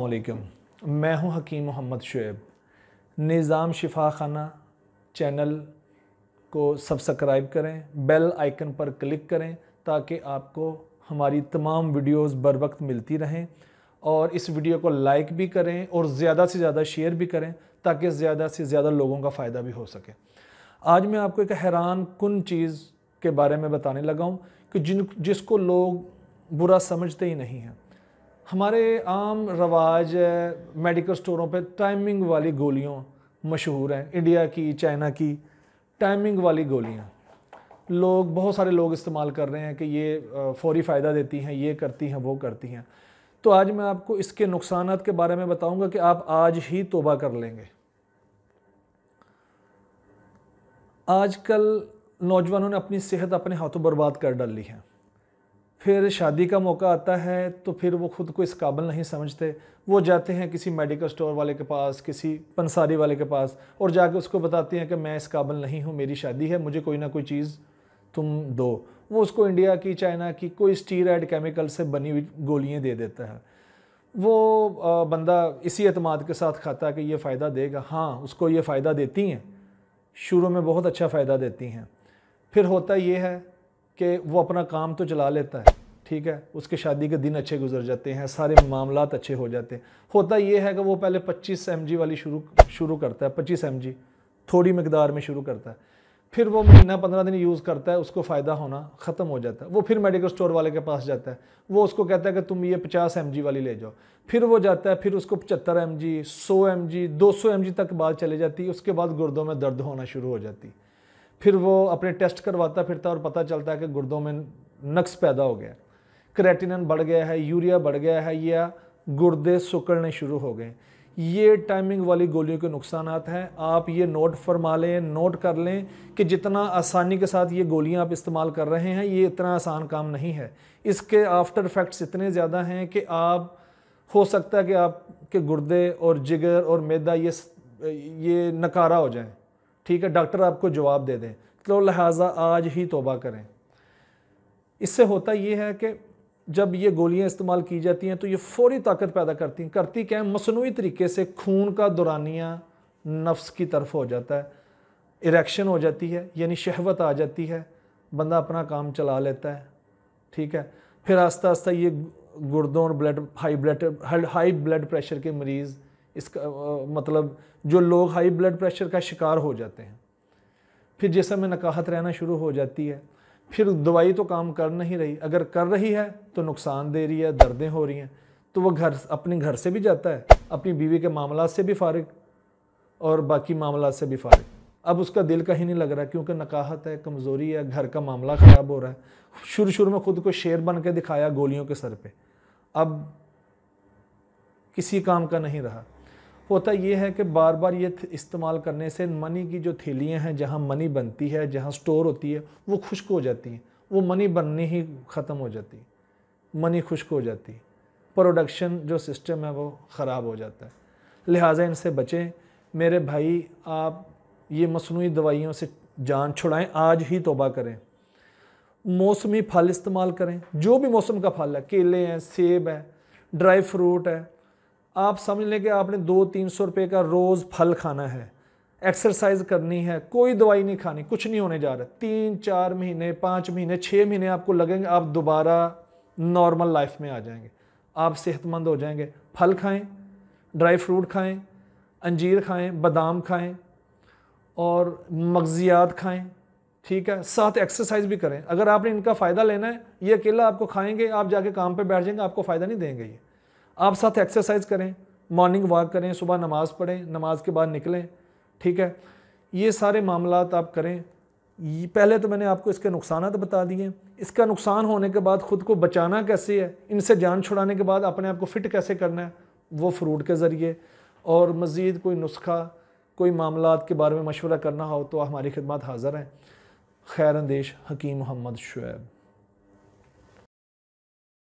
अस्सलामुअलैकुम। मैं हूं हकीम मोहम्मद शुएब। निज़ाम शिफा खाना चैनल को सब्सक्राइब करें, बेल आइकन पर क्लिक करें ताकि आपको हमारी तमाम वीडियोस बर वक्त मिलती रहें, और इस वीडियो को लाइक भी करें और ज़्यादा से ज़्यादा शेयर भी करें ताकि ज़्यादा से ज़्यादा लोगों का फ़ायदा भी हो सके। आज मैं आपको एक हैरान कुन चीज़ के बारे में बताने लगा हूँ कि जिसको लोग बुरा समझते ही नहीं हैं। हमारे आम रवाज है, मेडिकल स्टोरों पे टाइमिंग वाली गोलियाँ मशहूर हैं, इंडिया की, चाइना की टाइमिंग वाली गोलियाँ बहुत सारे लोग इस्तेमाल कर रहे हैं कि ये फौरी फ़ायदा देती हैं, ये करती हैं, वो करती हैं। तो आज मैं आपको इसके नुकसानात के बारे में बताऊंगा कि आप आज ही तौबा कर लेंगे। आजकल नौजवानों ने अपनी सेहत अपने हाथों बर्बाद कर डाली है। फिर शादी का मौका आता है तो फिर वो ख़ुद को इस काबिल नहीं समझते, वो जाते हैं किसी मेडिकल स्टोर वाले के पास, किसी पंसारी वाले के पास, और जाके उसको बताते हैं कि मैं इस काबिल नहीं हूँ, मेरी शादी है, मुझे कोई ना कोई चीज़ तुम दो। वो उसको इंडिया की, चाइना की कोई स्टीरॉयड केमिकल से बनी हुई गोलियाँ दे देता है। वो बंदा इसी एतमाद के साथ खाता है कि ये फ़ायदा देगा। हाँ, उसको ये फ़ायदा देती हैं, शुरू में बहुत अच्छा फ़ायदा देती हैं। फिर होता ये है कि वो अपना काम तो चला लेता है, ठीक है, उसके शादी के दिन अच्छे गुजर जाते हैं, सारे मामलात अच्छे हो जाते हैं। होता ये है कि वो पहले 25 mg वाली शुरू करता है, 25 mg थोड़ी मकदार में शुरू करता है। फिर वो महीना 15 दिन यूज़ करता है, उसको फ़ायदा होना ख़त्म हो जाता है। वो फिर मेडिकल स्टोर वाले के पास जाता है, वो उसको कहता है कि तुम ये 50 mg वाली ले जाओ। फिर वो जाता है, फिर उसको 75 mg, 100 mg, 200 mg तक बात चले जाती है। उसके बाद गुर्दों में दर्द होना शुरू हो जाती। फिर वो अपने टेस्ट करवाता फिरता और पता चलता है कि गुर्दों में नक्स पैदा हो गया, क्रेटिनिन बढ़ गया है, यूरिया बढ़ गया है, या गुर्दे सिकुड़ने शुरू हो गए। ये टाइमिंग वाली गोलियों के नुकसानात हैं। आप ये नोट फरमा लें, नोट कर लें कि जितना आसानी के साथ ये गोलियां आप इस्तेमाल कर रहे हैं, ये इतना आसान काम नहीं है। इसके आफ्टर इफ़ेक्ट्स इतने ज़्यादा हैं कि आप हो सकता है कि आपके गुर्दे और जिगर और मैदा ये नकारा हो जाएं, ठीक है, डॉक्टर आपको जवाब दे दें। तो लिहाजा आज ही तौबा करें। इससे होता ये है कि जब ये गोलियां इस्तेमाल की जाती हैं तो ये फौरी ताकत पैदा करती क्या है, मसनूई तरीके से खून का दौरानिया नफ्स की तरफ हो जाता है, इरेक्शन हो जाती है, यानी शहवत आ जाती है, बंदा अपना काम चला लेता है, ठीक है। फिर आस्ता आस्ता ये गुर्दों और हाई ब्लड प्रेशर के मरीज़, इसका मतलब जो लोग हाई ब्लड प्रेशर का शिकार हो जाते हैं, फिर जिस्म में नकाहत रहना शुरू हो जाती है। फिर दवाई तो काम कर नहीं रही, अगर कर रही है तो नुकसान दे रही है, दर्दें हो रही हैं। तो वो अपने घर से भी जाता है, अपनी बीवी के मामला से भी फारिग और बाकी मामला से भी फारिग। अब उसका दिल कहीं नहीं लग रहा क्योंकि नकाहत है, कमज़ोरी है, घर का मामला ख़राब हो रहा है। शुरू में ख़ुद को शेर बन के दिखाया गोलियों के सर पे, अब किसी काम का नहीं रहा। होता ये है कि बार बार ये इस्तेमाल करने से मनी की जो थैलियाँ हैं, जहाँ मनी बनती है, जहाँ स्टोर होती है, वो खुश्क हो जाती हैं। वो मनी बननी ही ख़त्म हो जाती, मनी खुश्क हो जाती, प्रोडक्शन जो सिस्टम है वो ख़राब हो जाता है। लिहाजा इनसे बचें मेरे भाई। आप ये मसनूई दवाइयों से जान छुड़ाएं, आज ही तौबा करें। मौसमी फल इस्तेमाल करें, जो भी मौसम का फल है, केले हैं, सेब है, ड्राई फ्रूट है। आप समझ लें कि आपने 200-300 रुपये का रोज़ फल खाना है, एक्सरसाइज करनी है, कोई दवाई नहीं खानी, कुछ नहीं होने जा रहा। 3-4 महीने, 5 महीने, 6 महीने आपको लगेंगे, आप दोबारा नॉर्मल लाइफ में आ जाएंगे, आप सेहतमंद हो जाएंगे। फल खाएं, ड्राई फ्रूट खाएं, अंजीर खाएं, बादाम खाएं और मगजियात खाएं, ठीक है। साथ एक्सरसाइज भी करें। अगर आपने इनका फ़ायदा लेना है, ये अकेला आपको खाएंगे, आप जाके काम पे बैठ जाएंगे, आपको फ़ायदा नहीं देंगे ये। आप साथ एक्सरसाइज करें, मॉर्निंग वॉक करें, सुबह नमाज़ पढ़ें, नमाज के बाद निकलें, ठीक है। ये सारे मामलात आप करें। पहले तो मैंने आपको इसके नुकसानात बता दिए। इसका नुकसान होने के बाद ख़ुद को बचाना कैसे है, इनसे जान छुड़ाने के बाद अपने आप को फ़िट कैसे करना है, वो फ्रूट के ज़रिए। और मज़ीद कोई नुस्खा, कोई मामलात के बारे में मशवरा करना हो तो हमारी खिदमत हाज़िर हैं। खैर अंदेश, हकीम मोहम्मद शुएब।